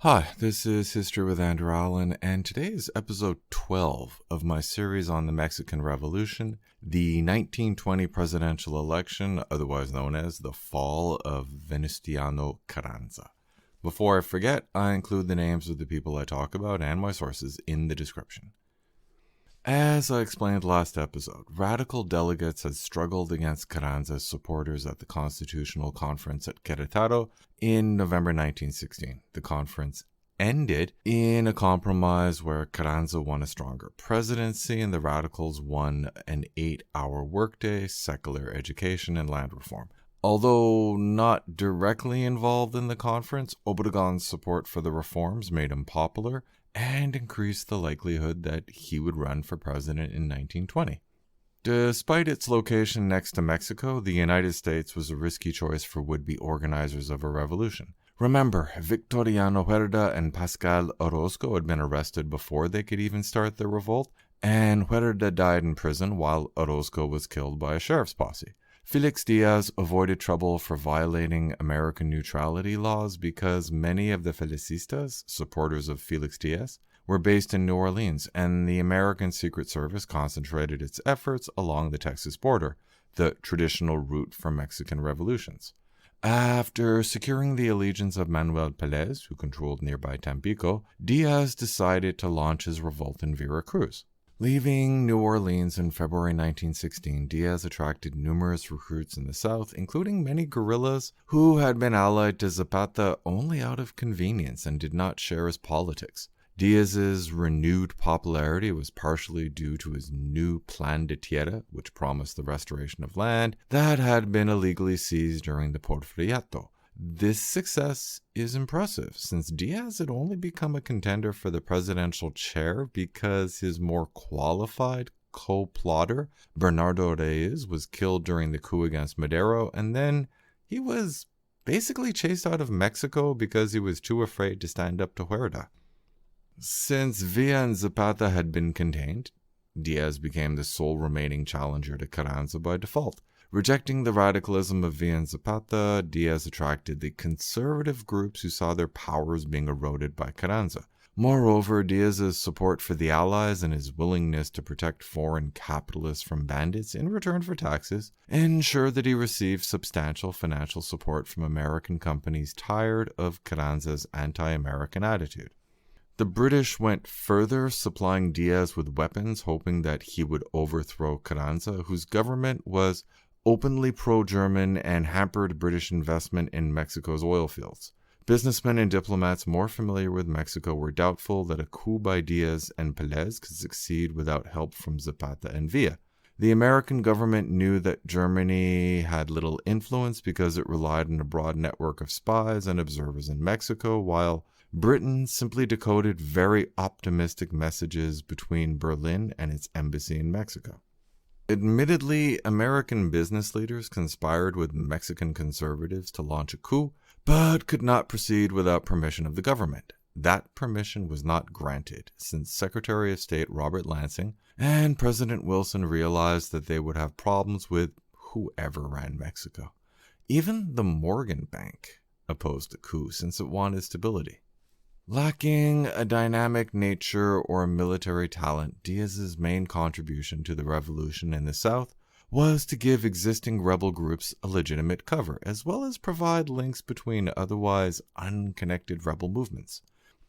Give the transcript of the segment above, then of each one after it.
Hi, this is History with Andrew Allen, and today is episode 12 of my series on the Mexican Revolution, the 1920 presidential election, otherwise known as the fall of Venustiano Carranza. Before I forget, I include the names of the people I talk about and my sources in the description. As I explained last episode, radical delegates had struggled against Carranza's supporters at the Constitutional Conference at Querétaro in November 1916. The conference ended in a compromise where Carranza won a stronger presidency and the radicals won an 8-hour workday, secular education, and land reform. Although not directly involved in the conference, Obregon's support for the reforms made him popular and increased the likelihood that he would run for president in 1920. Despite its location next to Mexico, the United States was a risky choice for would-be organizers of a revolution. Remember, Victoriano Huerta and Pascual Orozco had been arrested before they could even start their revolt, and Huerta died in prison while Orozco was killed by a sheriff's posse. Felix Diaz avoided trouble for violating American neutrality laws because many of the villistas, supporters of Felix Diaz, were based in New Orleans, and the American Secret Service concentrated its efforts along the Texas border, the traditional route for Mexican revolutions. After securing the allegiance of Manuel Pelez, who controlled nearby Tampico, Diaz decided to launch his revolt in Veracruz. Leaving New Orleans in February 1916, Diaz attracted numerous recruits in the South, including many guerrillas who had been allied to Zapata only out of convenience and did not share his politics. Diaz's renewed popularity was partially due to his new Plan de Tierra, which promised the restoration of land that had been illegally seized during the Porfiriato. This success is impressive, since Diaz had only become a contender for the presidential chair because his more qualified co-plotter, Bernardo Reyes, was killed during the coup against Madero, and then he was basically chased out of Mexico because he was too afraid to stand up to Huerta. Since Villa and Zapata had been contained, Diaz became the sole remaining challenger to Carranza by default. Rejecting the radicalism of Villa and Zapata, Diaz attracted the conservative groups who saw their powers being eroded by Carranza. Moreover, Diaz's support for the Allies and his willingness to protect foreign capitalists from bandits in return for taxes ensured that he received substantial financial support from American companies tired of Carranza's anti-American attitude. The British went further, supplying Diaz with weapons, hoping that he would overthrow Carranza, whose government was openly pro-German and hampered British investment in Mexico's oil fields. Businessmen and diplomats more familiar with Mexico were doubtful that a coup by Diaz and Pelez could succeed without help from Zapata and Villa. The American government knew that Germany had little influence because it relied on a broad network of spies and observers in Mexico, while Britain simply decoded very optimistic messages between Berlin and its embassy in Mexico. Admittedly, American business leaders conspired with Mexican conservatives to launch a coup, but could not proceed without permission of the government. That permission was not granted, since Secretary of State Robert Lansing and President Wilson realized that they would have problems with whoever ran Mexico. Even the Morgan Bank opposed the coup since it wanted stability. Lacking a dynamic nature or military talent, Diaz's main contribution to the revolution in the South was to give existing rebel groups a legitimate cover, as well as provide links between otherwise unconnected rebel movements.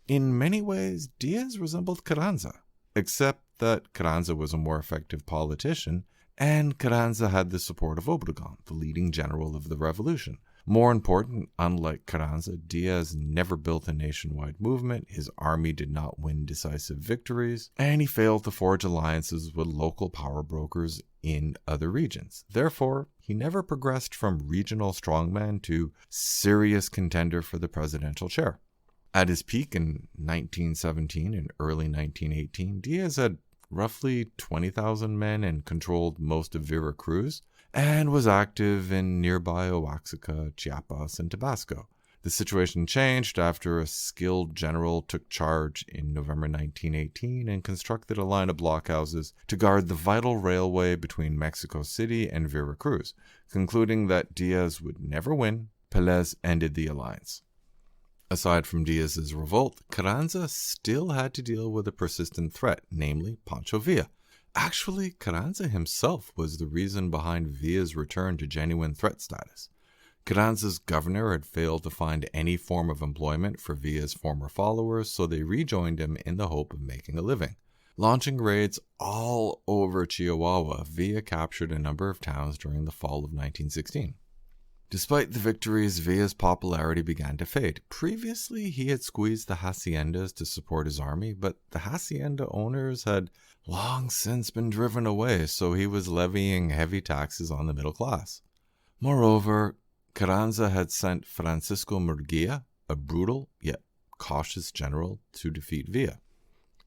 In many ways, Diaz resembled Carranza, except that Carranza was a more effective politician, and Carranza had the support of Obregon, the leading general of the revolution. More important, unlike Carranza, Diaz never built a nationwide movement, his army did not win decisive victories, and he failed to forge alliances with local power brokers in other regions. Therefore, he never progressed from regional strongman to serious contender for the presidential chair. At his peak in 1917 and early 1918, Diaz had roughly 20,000 men and controlled most of Veracruz, and was active in nearby Oaxaca, Chiapas, and Tabasco. The situation changed after a skilled general took charge in November 1918 and constructed a line of blockhouses to guard the vital railway between Mexico City and Veracruz. Concluding that Diaz would never win, Pelez ended the alliance. Aside from Diaz's revolt, Carranza still had to deal with a persistent threat, namely Pancho Villa. Actually, Carranza himself was the reason behind Villa's return to genuine threat status. Carranza's governor had failed to find any form of employment for Villa's former followers, so they rejoined him in the hope of making a living. Launching raids all over Chihuahua, Villa captured a number of towns during the fall of 1916. Despite the victories, Villa's popularity began to fade. Previously, he had squeezed the haciendas to support his army, but the hacienda owners had long since been driven away, so he was levying heavy taxes on the middle class. Moreover, Carranza had sent Francisco Madero, a brutal yet cautious general, to defeat Villa.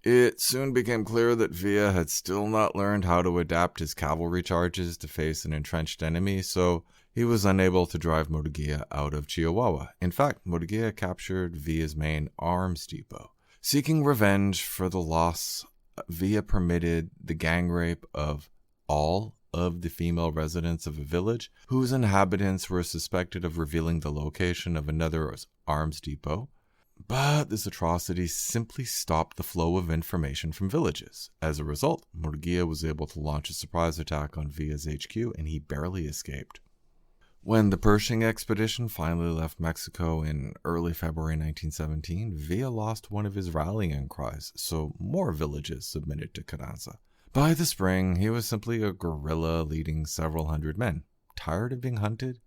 It soon became clear that Villa had still not learned how to adapt his cavalry charges to face an entrenched enemy, so he was unable to drive Madero out of Chihuahua. In fact, Madero captured Villa's main arms depot. Seeking revenge for the loss, Villa permitted the gang rape of all of the female residents of a village whose inhabitants were suspected of revealing the location of another arms depot. But this atrocity simply stopped the flow of information from villages. As a result, Madero was able to launch a surprise attack on Villa's HQ, and he barely escaped. When the Pershing expedition finally left Mexico in early February 1917, Villa lost one of his rallying cries, so more villages submitted to Carranza. By the spring, he was simply a guerrilla leading several hundred men. Tired of being hunted,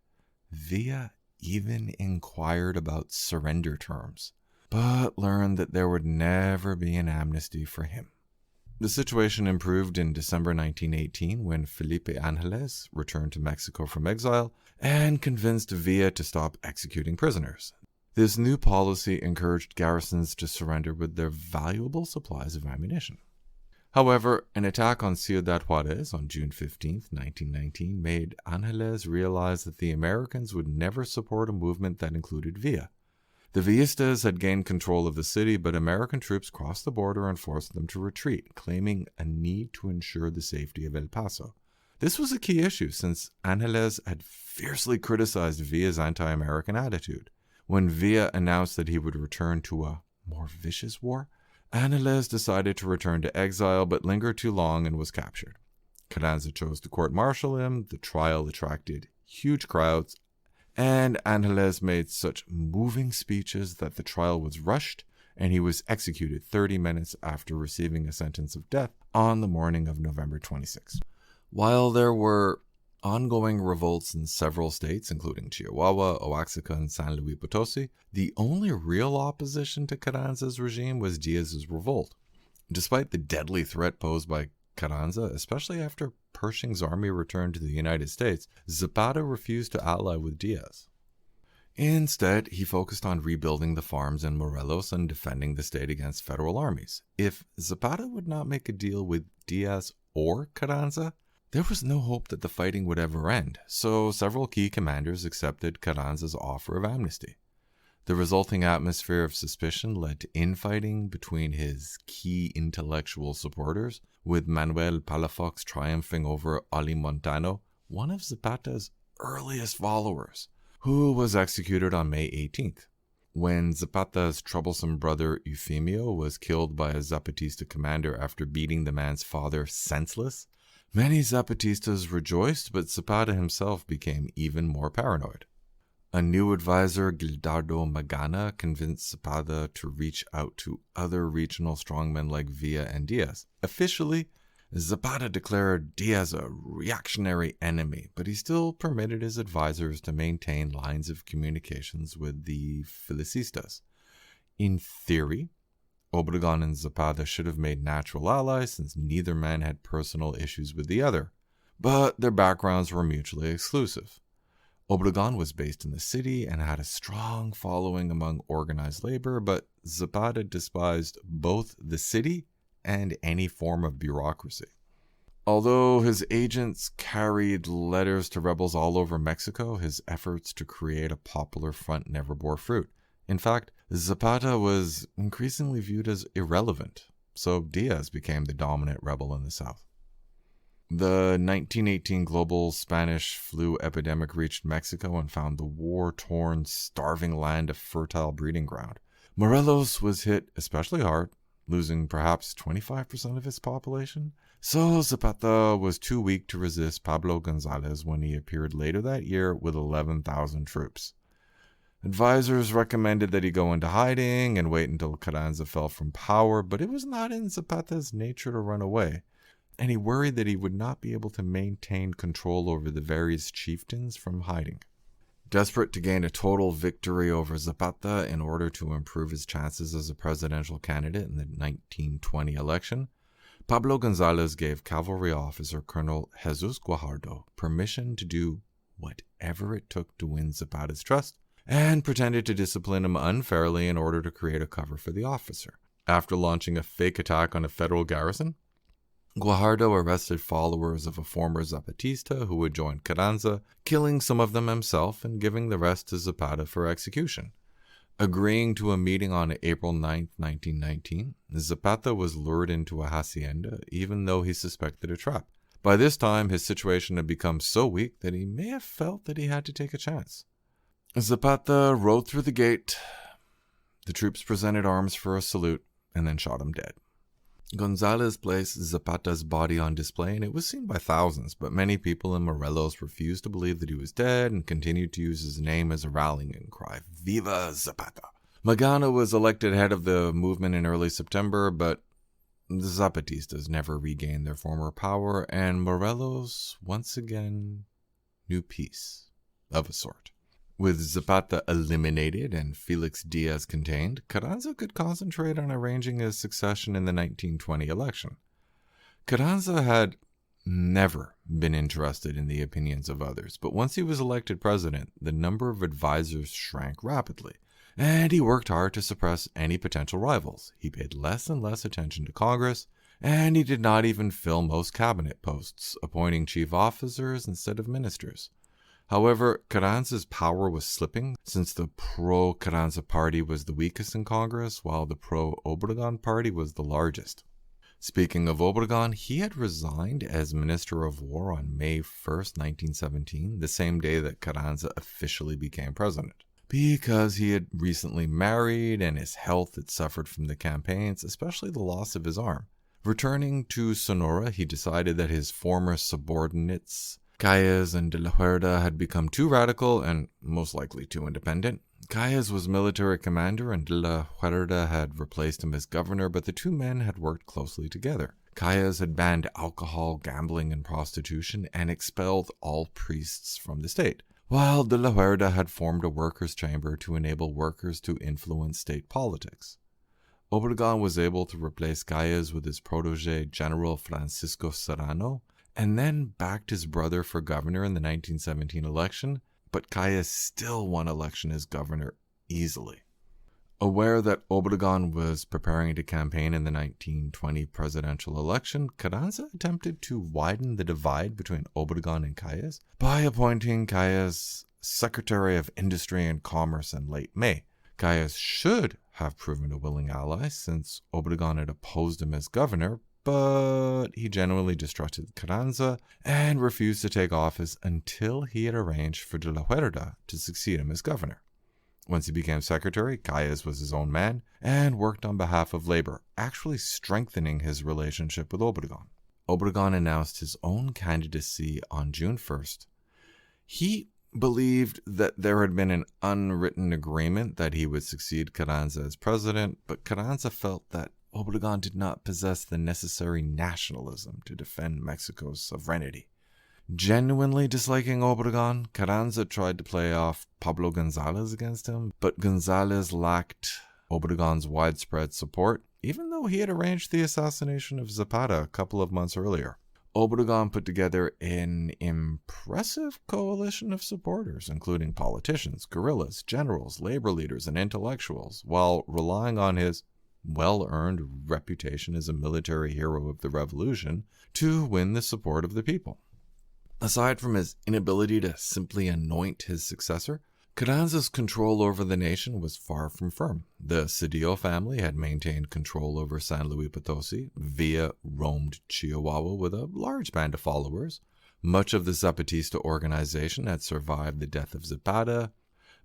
Villa even inquired about surrender terms, but learned that there would never be an amnesty for him. The situation improved in December 1918 when Felipe Angeles returned to Mexico from exile and convinced Villa to stop executing prisoners. This new policy encouraged garrisons to surrender with their valuable supplies of ammunition. However, an attack on Ciudad Juarez on June 15, 1919, made Angeles realize that the Americans would never support a movement that included Villa. The villistas had gained control of the city, but American troops crossed the border and forced them to retreat, claiming a need to ensure the safety of El Paso. This was a key issue since Angeles had fiercely criticized Villa's anti-American attitude. When Villa announced that he would return to a more vicious war, Angeles decided to return to exile but lingered too long and was captured. Carranza chose to court-martial him, the trial attracted huge crowds, and Angeles made such moving speeches that the trial was rushed and he was executed 30 minutes after receiving a sentence of death on the morning of November 26. While there were ongoing revolts in several states, including Chihuahua, Oaxaca, and San Luis Potosi, the only real opposition to Carranza's regime was Diaz's revolt. Despite the deadly threat posed by Carranza, especially after Pershing's army returned to the United States, Zapata refused to ally with Diaz. Instead, he focused on rebuilding the farms in Morelos and defending the state against federal armies. If Zapata would not make a deal with Diaz or Carranza, there was no hope that the fighting would ever end, so several key commanders accepted Carranza's offer of amnesty. The resulting atmosphere of suspicion led to infighting between his key intellectual supporters, with Manuel Palafox triumphing over Ali Montano, one of Zapata's earliest followers, who was executed on May 18th. When Zapata's troublesome brother Eufemio was killed by a Zapatista commander after beating the man's father senseless, many Zapatistas rejoiced, but Zapata himself became even more paranoid. A new advisor, Gildardo Magana, convinced Zapata to reach out to other regional strongmen like Villa and Diaz. Officially, Zapata declared Diaz a reactionary enemy, but he still permitted his advisors to maintain lines of communications with the villistas. In theory, Obregon and Zapata should have made natural allies since neither man had personal issues with the other, but their backgrounds were mutually exclusive. Obregon was based in the city and had a strong following among organized labor, but Zapata despised both the city and any form of bureaucracy. Although his agents carried letters to rebels all over Mexico, his efforts to create a popular front never bore fruit. In fact, Zapata was increasingly viewed as irrelevant, so Diaz became the dominant rebel in the South. The 1918 global Spanish flu epidemic reached Mexico and found the war-torn, starving land a fertile breeding ground. Morelos was hit especially hard, losing perhaps 25% of its population. So Zapata was too weak to resist Pablo Gonzalez when he appeared later that year with 11,000 troops. Advisors recommended that he go into hiding and wait until Carranza fell from power, but it was not in Zapata's nature to run away, and he worried that he would not be able to maintain control over the various chieftains from hiding. Desperate to gain a total victory over Zapata in order to improve his chances as a presidential candidate in the 1920 election, Pablo Gonzalez gave cavalry officer Colonel Jesus Guajardo permission to do whatever it took to win Zapata's trust, and pretended to discipline him unfairly in order to create a cover for the officer. After launching a fake attack on a federal garrison, Guajardo arrested followers of a former Zapatista who had joined Carranza, killing some of them himself and giving the rest to Zapata for execution. Agreeing to a meeting on April 9, 1919, Zapata was lured into a hacienda even though he suspected a trap. By this time, his situation had become so weak that he may have felt that he had to take a chance. Zapata rode through the gate. The troops presented arms for a salute and then shot him dead. Gonzalez placed Zapata's body on display and it was seen by thousands, but many people in Morelos refused to believe that he was dead and continued to use his name as a rallying cry, Viva Zapata! Magana was elected head of the movement in early September, but the Zapatistas never regained their former power and Morelos once again knew peace of a sort. With Zapata eliminated and Felix Diaz contained, Carranza could concentrate on arranging his succession in the 1920 election. Carranza had never been interested in the opinions of others, but once he was elected president, the number of advisors shrank rapidly, and he worked hard to suppress any potential rivals. He paid less and less attention to Congress, and he did not even fill most cabinet posts, appointing chief officers instead of ministers. However, Carranza's power was slipping since the pro-Carranza party was the weakest in Congress, while the pro-Obregon party was the largest. Speaking of Obregon, he had resigned as Minister of War on May 1st, 1917, the same day that Carranza officially became president, because he had recently married and his health had suffered from the campaigns, especially the loss of his arm. Returning to Sonora, he decided that his former subordinates Calles and de la Huerta had become too radical and most likely too independent. Calles was military commander and de la Huerta had replaced him as governor, but the two men had worked closely together. Calles had banned alcohol, gambling, and prostitution and expelled all priests from the state, while de la Huerta had formed a workers' chamber to enable workers to influence state politics. Obregon was able to replace Calles with his protege, General Francisco Serrano, and then backed his brother for governor in the 1917 election, but Calles still won election as governor easily. Aware that Obregon was preparing to campaign in the 1920 presidential election, Carranza attempted to widen the divide between Obregon and Calles by appointing Calles Secretary of Industry and Commerce in late May. Calles should have proven a willing ally since Obregon had opposed him as governor, but he genuinely distrusted Carranza and refused to take office until he had arranged for de la Huerta to succeed him as governor. Once he became secretary, Calles was his own man and worked on behalf of labor, actually strengthening his relationship with Obregon. Obregon announced his own candidacy on June 1st. He believed that there had been an unwritten agreement that he would succeed Carranza as president, but Carranza felt that Obregon did not possess the necessary nationalism to defend Mexico's sovereignty. Genuinely disliking Obregon, Carranza tried to play off Pablo Gonzalez against him, but Gonzalez lacked Obregon's widespread support, even though he had arranged the assassination of Zapata a couple of months earlier. Obregon put together an impressive coalition of supporters, including politicians, guerrillas, generals, labor leaders, and intellectuals, while relying on his well-earned reputation as a military hero of the revolution to win the support of the people. Aside from his inability to simply anoint his successor, Carranza's control over the nation was far from firm. The Cedillo family had maintained control over San Luis Potosi. Villa roamed Chihuahua with a large band of followers. Much of the Zapatista organization had survived the death of Zapata.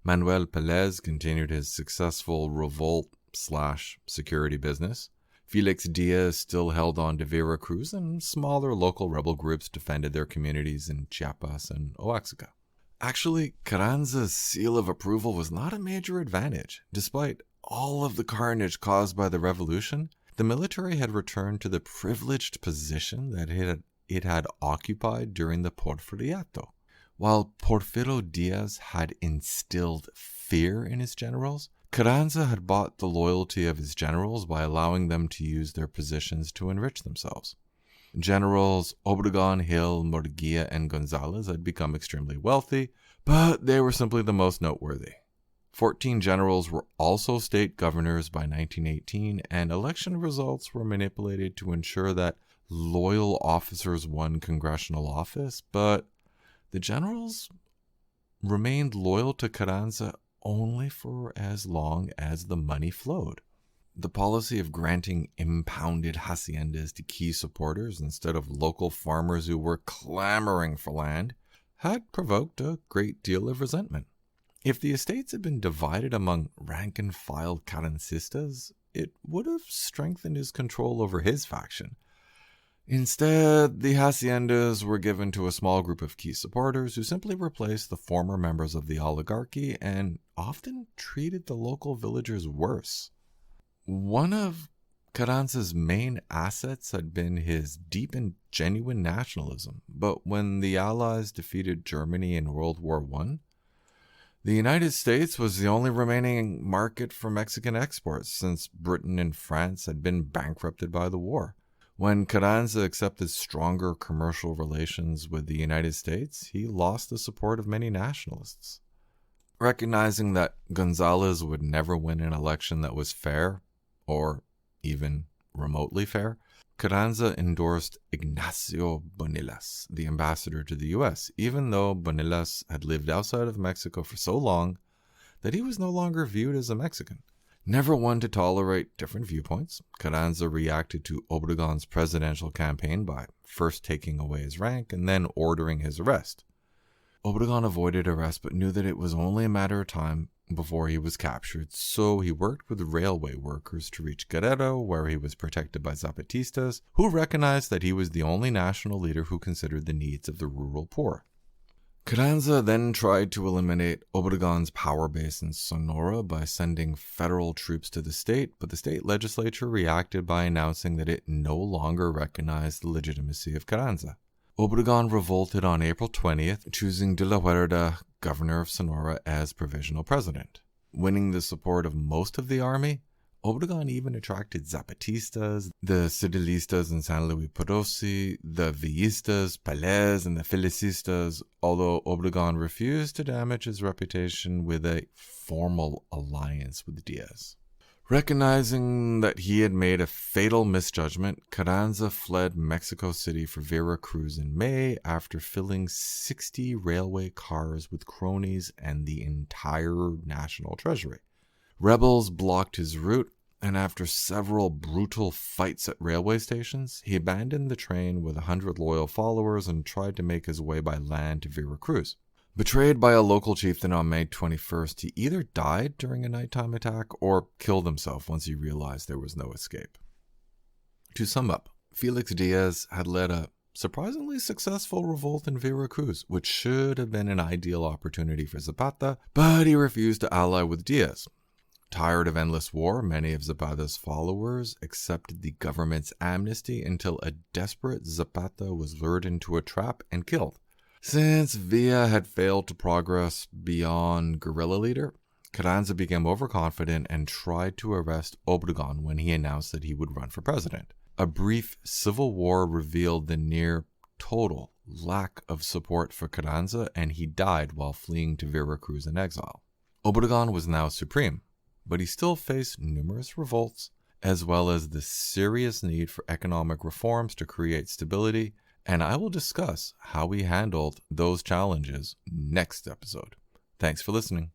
Manuel Pelez continued his successful revolt/security business. Felix Diaz still held on to Veracruz, and smaller local rebel groups defended their communities in Chiapas and Oaxaca. Actually, Carranza's seal of approval was not a major advantage. Despite all of the carnage caused by the revolution, the military had returned to the privileged position that it had occupied during the Porfiriato. While Porfiro Diaz had instilled fear in his generals, Carranza had bought the loyalty of his generals by allowing them to use their positions to enrich themselves. Generals Obregon, Hill, Murguia, and Gonzalez had become extremely wealthy, but they were simply the most noteworthy. 14 generals were also state governors by 1918, and election results were manipulated to ensure that loyal officers won congressional office, but the generals remained loyal to Carranza only for as long as the money flowed. The policy of granting impounded haciendas to key supporters instead of local farmers who were clamoring for land had provoked a great deal of resentment. If the estates had been divided among rank-and-file Carrancistas, it would have strengthened his control over his faction. Instead, the haciendas were given to a small group of key supporters who simply replaced the former members of the oligarchy and often treated the local villagers worse. One of Carranza's main assets had been his deep and genuine nationalism, but when the Allies defeated Germany in World War I, the United States was the only remaining market for Mexican exports since Britain and France had been bankrupted by the war. When Carranza accepted stronger commercial relations with the United States, he lost the support of many nationalists. Recognizing that Gonzalez would never win an election that was fair, or even remotely fair, Carranza endorsed Ignacio Bonillas, the ambassador to the U.S., even though Bonillas had lived outside of Mexico for so long that he was no longer viewed as a Mexican. Never one to tolerate different viewpoints, Carranza reacted to Obregon's presidential campaign by first taking away his rank and then ordering his arrest. Obregon avoided arrest but knew that it was only a matter of time before he was captured, so he worked with railway workers to reach Guerrero, where he was protected by zapatistas, who recognized that he was the only national leader who considered the needs of the rural poor. Carranza then tried to eliminate Obregon's power base in Sonora by sending federal troops to the state, but the state legislature reacted by announcing that it no longer recognized the legitimacy of Carranza. Obregon revolted on April 20th, choosing De la Huerta, governor of Sonora, as provisional president. Winning the support of most of the army, Obregon even attracted zapatistas, the Civilistas in San Luis Potosi, the villistas, Pelez, and the felicistas, although Obregon refused to damage his reputation with a formal alliance with Diaz. Recognizing that he had made a fatal misjudgment, Carranza fled Mexico City for Veracruz in May after filling 60 railway cars with cronies and the entire national treasury. Rebels blocked his route, and after several brutal fights at railway stations, he abandoned the train with 100 loyal followers and tried to make his way by land to Veracruz. Betrayed by a local chieftain on May 21st, he either died during a nighttime attack or killed himself once he realized there was no escape. To sum up, Felix Diaz had led a surprisingly successful revolt in Veracruz, which should have been an ideal opportunity for Zapata, but he refused to ally with Diaz. Tired of endless war, many of Zapata's followers accepted the government's amnesty until a desperate Zapata was lured into a trap and killed. Since Villa had failed to progress beyond guerrilla leader, Carranza became overconfident and tried to arrest Obregon when he announced that he would run for president. A brief civil war revealed the near total lack of support for Carranza, and he died while fleeing to Veracruz in exile. Obregon was now supreme, but he still faced numerous revolts, as well as the serious need for economic reforms to create stability, and I will discuss how he handled those challenges next episode. Thanks for listening.